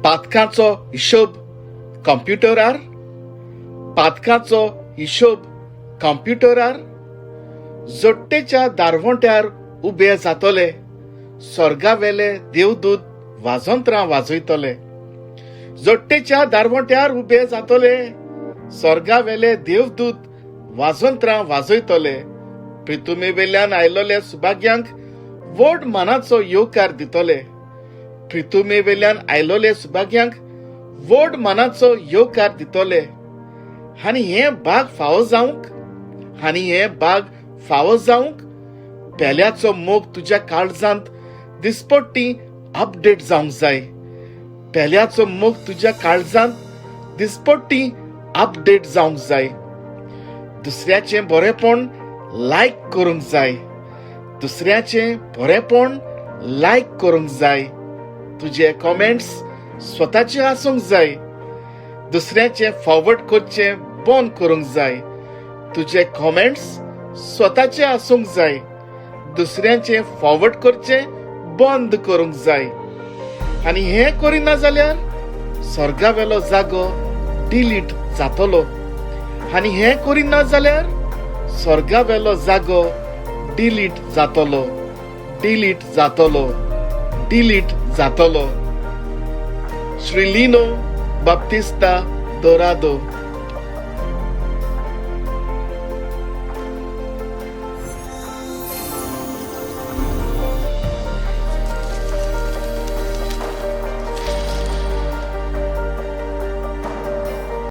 पातकांचो हिशोब कंप्युटरार, पातकांचो हिशोब कंप्युटरार. जोडटेच्या दारवंट्यार उबे जातले, स्वर्गावेले देवदूत वाजोंत्रां वाजयतले. जोडटेच्या दारवंट्यार उबे जातले, स्वर्गावेले देवदूत वाजोंत्रां वाजयतले. प्रितुमे वेल्यान आयलोले सुभाग्यांक व्हड मानाचो येवकार दितले. प्रितुमे वेल्यान आयलोले सुभाग्यांक व्हड मानाचो येवकार दितले. आनी हे बाग फावो जावंक, आनी हे बाग फावो जावंक पेल्याचो मोग तुज्या काळजांत दिसपट्टी अपडेट जावंक जाय. पेल्याचो मोग तुज्या काळजांत दिसपट्टी अपडेट जावंक जाय. दुसऱ्याचें बरेपण लायक करूंक जाय. दुसऱ्याचें बरेपण लायक करूंक जाय. तुजे कमेंट्स स्वताचे आसूंक जाय. दुसऱ्याचें फॉरवर्ड करचें बंद करूंक जाय. तुजे कमेंट्स स्वताचे आसूंक जाय. दुसऱ्याचें फॉरवर्ड करचें बंद करूंक जाय. आनी हें करिना जाल्यार स्वर्गावेलो जागो डिलीट जातलो. आनी हें करिना जाल्यार स्वर्गावेलो जागो डिलीट जातलो. डिलीट जातलो. डिलीट जातलो. श्री लिनो बाप्तिस्ता दोरादो.